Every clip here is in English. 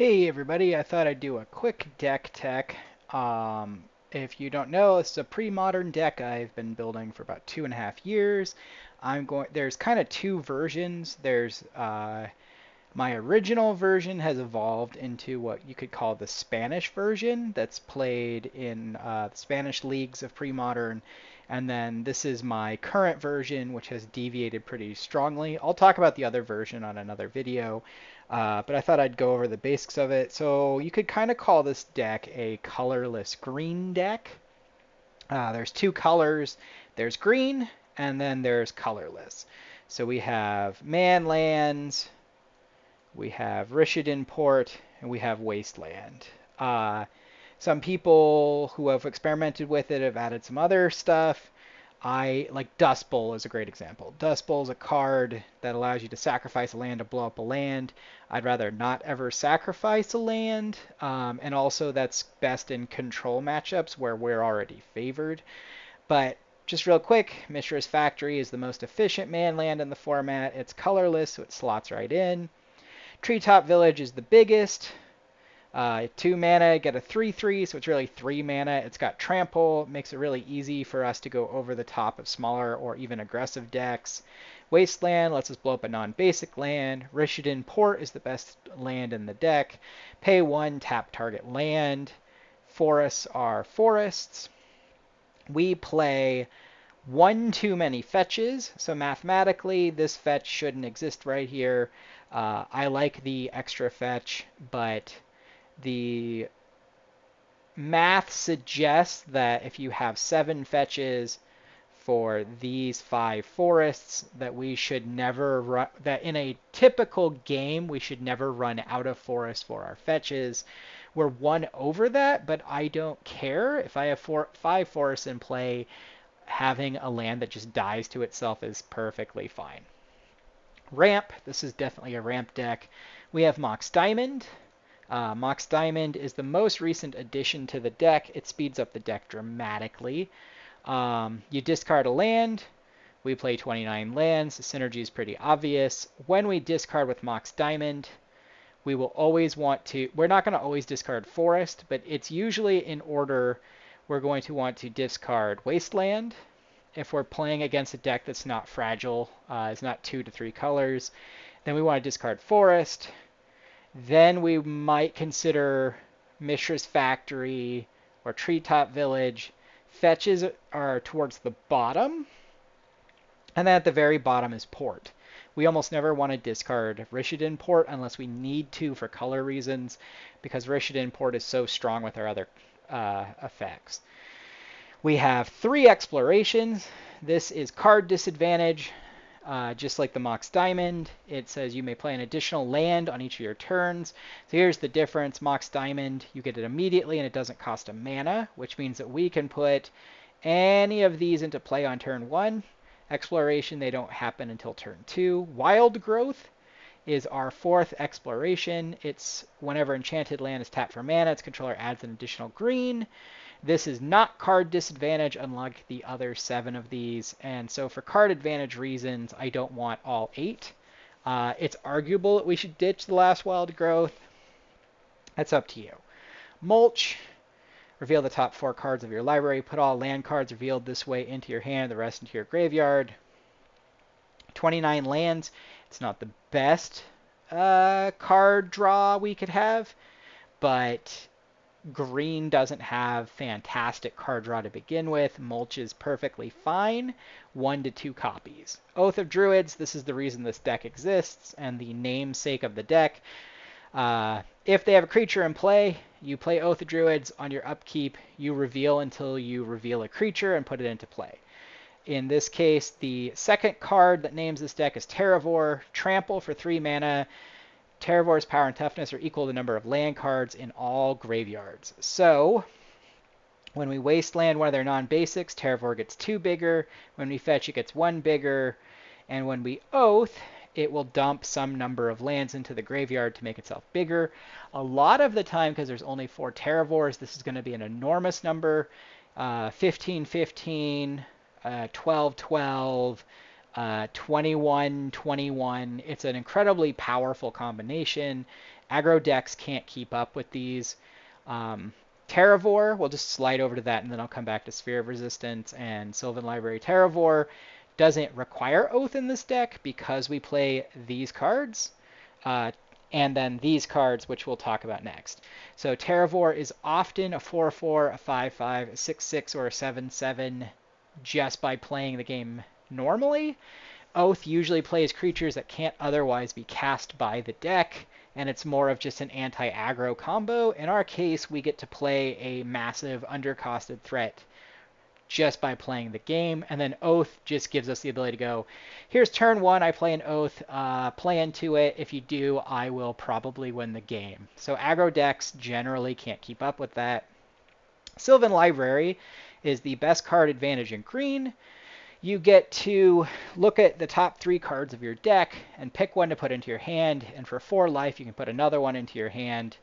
Hey everybody, I thought I'd do a quick deck tech. If you don't know, this is a pre-modern deck I've been building for about 2.5 years. There's kind of two versions. There's my original version has evolved into what you could call the Spanish version that's played in the Spanish leagues of pre-modern. And then this is my current version, which has deviated pretty strongly. I'll talk about the other version on another video, but I thought I'd go over the basics of it. So you could kind of call this deck a colorless green deck. There's two colors. There's green, and then there's colorless. So we have man lands, we have Rishadan Port, and we have Wasteland. Some people who have experimented with it have added some other stuff. I like Dust Bowl is a great example. Dust Bowl is a card that allows you to sacrifice a land to blow up a land. I'd rather not ever sacrifice a land, and also that's best in control matchups where we're already favored. But just real quick, Mishra's Factory is the most efficient man land in the format. It's colorless, so it slots right in. Treetop Village is the biggest. 2 mana, get a 3/3, so it's really 3 mana. It's got Trample, makes it really easy for us to go over the top of smaller or even aggressive decks. Wasteland lets us blow up a non-basic land. Rishadan Port is the best land in the deck. Pay 1, tap target land. Forests are forests. We play one too many fetches, so mathematically this fetch shouldn't exist right here. I like the extra fetch, but the math suggests that if you have 7 fetches for these 5 forests, that we should never run, that in a typical game, we should never run out of forest for our fetches. We're one over that, but I don't care. If I have 5 forests in play, having a land that just dies to itself is perfectly fine. Ramp, this is definitely a ramp deck. We have Mox Diamond. Mox Diamond is the most recent addition to the deck. It speeds up the deck dramatically. You discard a land. We play 29 lands. The synergy is pretty obvious. When we discard with Mox Diamond, we will always want to, we're not going to always discard Forest, but it's usually in order. We're going to want to discard Wasteland. If we're playing against a deck that's not fragile, it's not 2 to 3 colors, then we want to discard Forest. Then we might consider Mishra's Factory or Treetop Village. Fetches are towards the bottom. And then at the very bottom is Port. We almost never want to discard Rishadan Port unless we need to for color reasons, because Rishadan Port is so strong with our other effects. We have 3 explorations. This is card disadvantage. Just like the Mox Diamond, it says you may play an additional land on each of your turns. So here's the difference. Mox Diamond, you get it immediately and it doesn't cost a mana, which means that we can put any of these into play on turn 1. Exploration, they don't happen until turn 2. Wild Growth is our 4th exploration. It's whenever enchanted land is tapped for mana, its controller adds an additional green. This is not card disadvantage unlike the other 7 of these, and so for card advantage reasons, I don't want all 8. It's arguable that we should ditch the last Wild Growth. That's up to you. Mulch, reveal the top 4 cards of your library. Put all land cards revealed this way into your hand, the rest into your graveyard. 29 lands. It's not the best card draw we could have, but green doesn't have fantastic card draw to begin with. Mulch is perfectly fine. 1 to 2 copies. Oath of Druids, this is the reason this deck exists and the namesake of the deck. If they have a creature in play, you play Oath of Druids. On your upkeep, you reveal until you reveal a creature and put it into play. In this case, the second card that names this deck is Terravore. Trample for 3 mana. Terravore's power and toughness are equal to the number of land cards in all graveyards. So when we wasteland one of their non-basics, Terravore gets 2 bigger. When we fetch, it gets 1 bigger. And when we oath, it will dump some number of lands into the graveyard to make itself bigger. A lot of the time, because there's only 4 Terravores, this is going to be an enormous number. 15, 15, 12, 12. 21-21. It's an incredibly powerful combination. Aggro decks can't keep up with these. Um, Terravore, we'll just slide over to that and then I'll come back to Sphere of Resistance and Sylvan Library. Terravore doesn't require Oath in this deck because we play these cards. And then these cards, which we'll talk about next. So Terravore is often a 4/4, a 5/5, a 6/6, or a 7/7 just by playing the game normally. Oath usually plays creatures that can't otherwise be cast by the deck, and it's more of just an anti-aggro combo. In our case, we get to play a massive undercosted threat just by playing the game, and then Oath just gives us the ability to go, here's turn one, I play an Oath, play into it. If you do, I will probably win the game. So aggro decks generally can't keep up with that. Sylvan Library is the best card advantage in green. You get to look at the top 3 cards of your deck and pick one to put into your hand, and for 4 life you can put another one into your hand,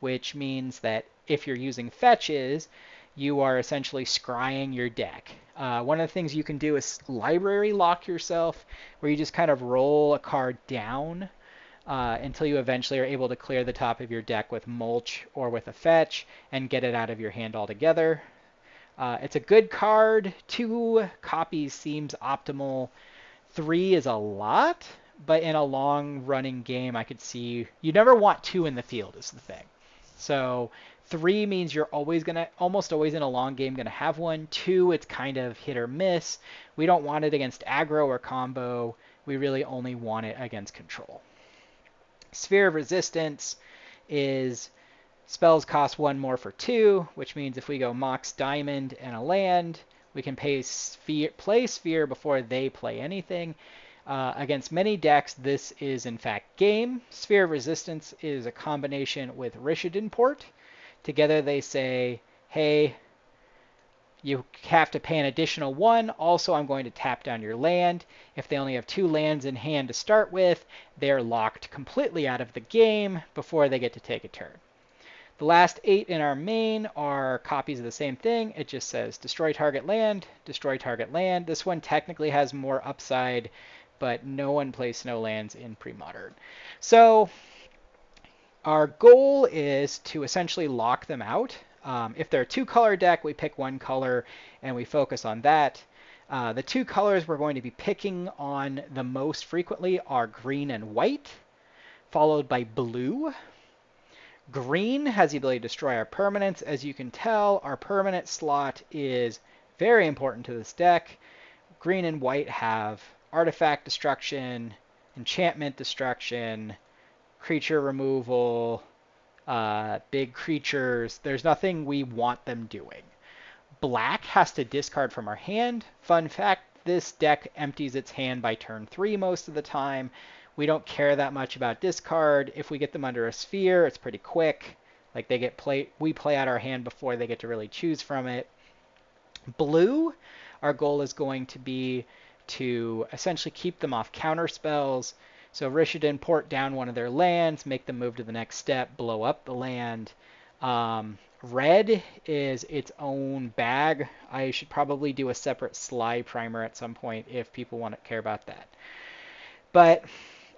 which means that if you're using fetches, you are essentially scrying your deck. One of the things you can do is library lock yourself, where you just kind of roll a card down until you eventually are able to clear the top of your deck with mulch or with a fetch and get it out of your hand altogether. It's a good card. 2 copies seems optimal. 3 is a lot, but in a long-running game, I could see you never want 2 in the field is the thing. So 3 means you're almost always in a long game gonna have one. 2, it's kind of hit or miss. We don't want it against aggro or combo. We really only want it against control. Sphere of Resistance is spells cost 1 more for 2, which means if we go Mox Diamond and a land, we can play Sphere before they play anything. Against many decks, this is in fact game. Sphere of Resistance is a combination with Rishadan Port. Together they say, hey, you have to pay an additional 1. Also, I'm going to tap down your land. If they only have 2 lands in hand to start with, they're locked completely out of the game before they get to take a turn. The last 8 in our main are copies of the same thing. It just says destroy target land, destroy target land. This one technically has more upside, but no one plays snow lands in pre-modern. So our goal is to essentially lock them out. If they're a 2-color deck, we pick 1 color and we focus on that. The 2 colors we're going to be picking on the most frequently are green and white, followed by blue. Green has the ability to destroy our permanents. As you can tell, our permanent slot is very important to this deck. Green and white have artifact destruction, enchantment destruction, creature removal, big creatures. There's nothing we want them doing. Black has to discard from our hand. Fun fact, this deck empties its hand by turn 3 most of the time. We don't care that much about discard. If we get them under a sphere, it's pretty quick. Like we play out our hand before they get to really choose from it. Blue, our goal is going to be to essentially keep them off counter spells. So Rishadan port down one of their lands, make them move to the next step, blow up the land. Red is its own bag. I should probably do a separate Sly primer at some point if people want to care about that. But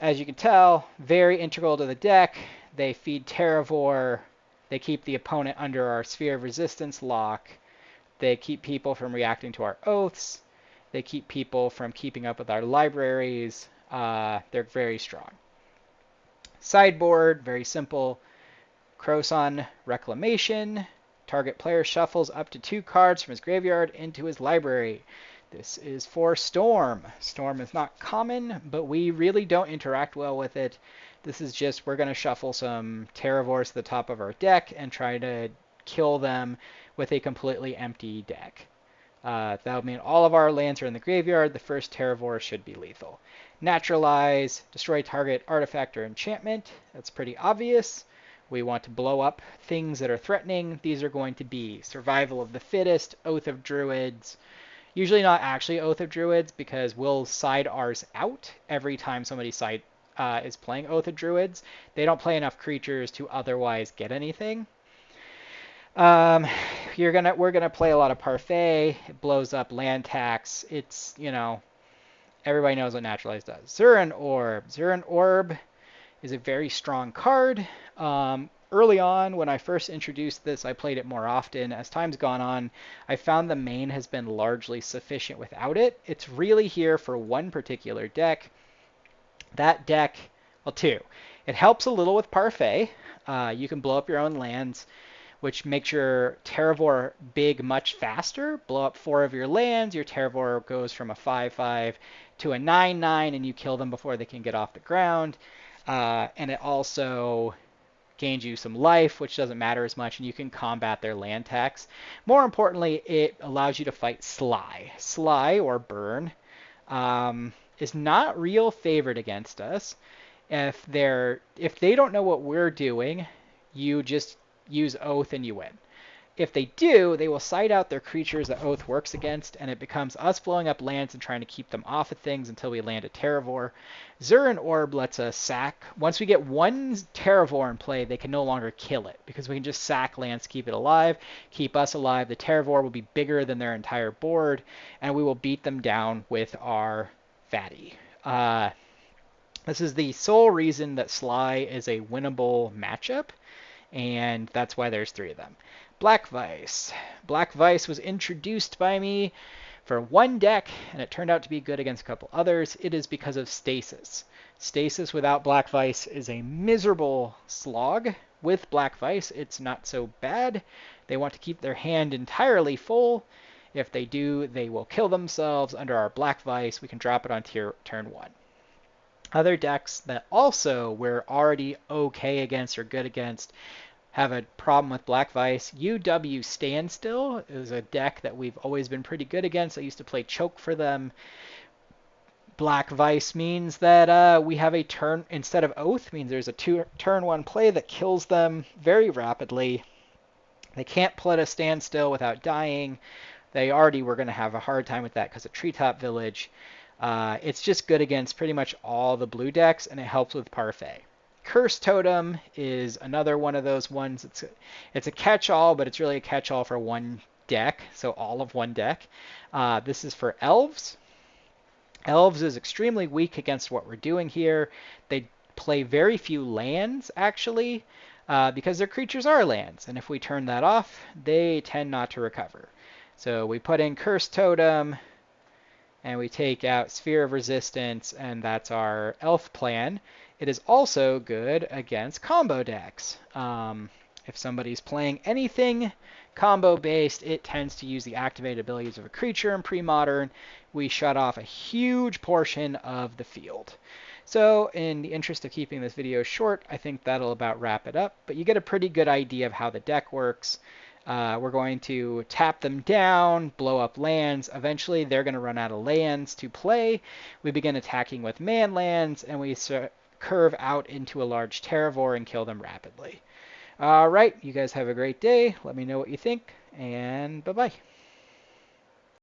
as you can tell, very integral to the deck. They feed Terravore. They keep the opponent under our Sphere of Resistance lock. They keep people from reacting to our oaths. They keep people from keeping up with our libraries. They're very strong. Sideboard, very simple. Croson Reclamation. Target player shuffles up to 2 cards from his graveyard into his library. This is for Storm. Storm is not common, but we really don't interact well with it. This is just, we're going to shuffle some Terravores to the top of our deck and try to kill them with a completely empty deck. That would mean all of our lands are in the graveyard. The first Terravore should be lethal. Naturalize, destroy target artifact or enchantment. That's pretty obvious. We want to blow up things that are threatening. These are going to be Survival of the Fittest, Oath of Druids. Usually not actually Oath of Druids, because we'll side ours out every time somebody is playing Oath of Druids. They don't play enough creatures to otherwise get anything. We're gonna play a lot of Parfait. It blows up land tax. It's, everybody knows what Naturalize does. Zuran Orb. Zuran Orb is a very strong card. Early on, when I first introduced this, I played it more often. As time's gone on, I found the main has been largely sufficient without it. It's really here for one particular deck. That deck, well, two. It helps a little with Parfait. You can blow up your own lands, which makes your Terravore big much faster. Blow up 4 of your lands, your Terravore goes from a 5/5 to a 9/9, and you kill them before they can get off the ground. And it also gains you some life, which doesn't matter as much, and you can combat their land tax. More importantly, it allows you to fight Sly. Sly, or Burn, is not real favored against us. If they don't know what we're doing, you just use Oath and you win. If they do, they will side out their creatures that Oath works against, and it becomes us blowing up lands and trying to keep them off of things until we land a Terravore. Zuran Orb lets us sack. Once we get one Terravore in play, they can no longer kill it, because we can just sack lands to keep it alive, keep us alive. The Terravore will be bigger than their entire board, and we will beat them down with our Fatty. This is the sole reason that Sly is a winnable matchup, and that's why there's 3 of them. Black Vice. Black Vice was introduced by me for one deck, and it turned out to be good against a couple others. It is because of Stasis. Stasis without Black Vice is a miserable slog. With Black Vice, it's not so bad. They want to keep their hand entirely full. If they do, they will kill themselves under our Black Vice. We can drop it on turn 1. Other decks that also we're already okay against or good against have a problem with Black Vice. UW Standstill is a deck that we've always been pretty good against. I used to play Choke for them. Black Vice means that we have a turn, instead of Oath, means there's a turn 1 play that kills them very rapidly. They can't play a Standstill without dying. They already were going to have a hard time with that because of Treetop Village. It's just good against pretty much all the blue decks, and it helps with Parfait. Curse Totem is another one of those ones. It's a catch-all, but it's really a catch-all for one deck, so all of one deck. This is for Elves. Elves is extremely weak against what we're doing here. They play very few lands, actually, because their creatures are lands, and if we turn that off, they tend not to recover. So we put in Curse Totem, and we take out Sphere of Resistance, and that's our elf plan. It is also good against combo decks. If somebody's playing anything combo-based, it tends to use the activated abilities of a creature in pre-modern. We shut off a huge portion of the field. So in the interest of keeping this video short, I think that'll about wrap it up. But you get a pretty good idea of how the deck works. We're going to tap them down, blow up lands. Eventually, they're going to run out of lands to play. We begin attacking with man lands, and we curve out into a large Terravore and kill them rapidly. All right, you guys have a great day. Let me know what you think, and bye-bye.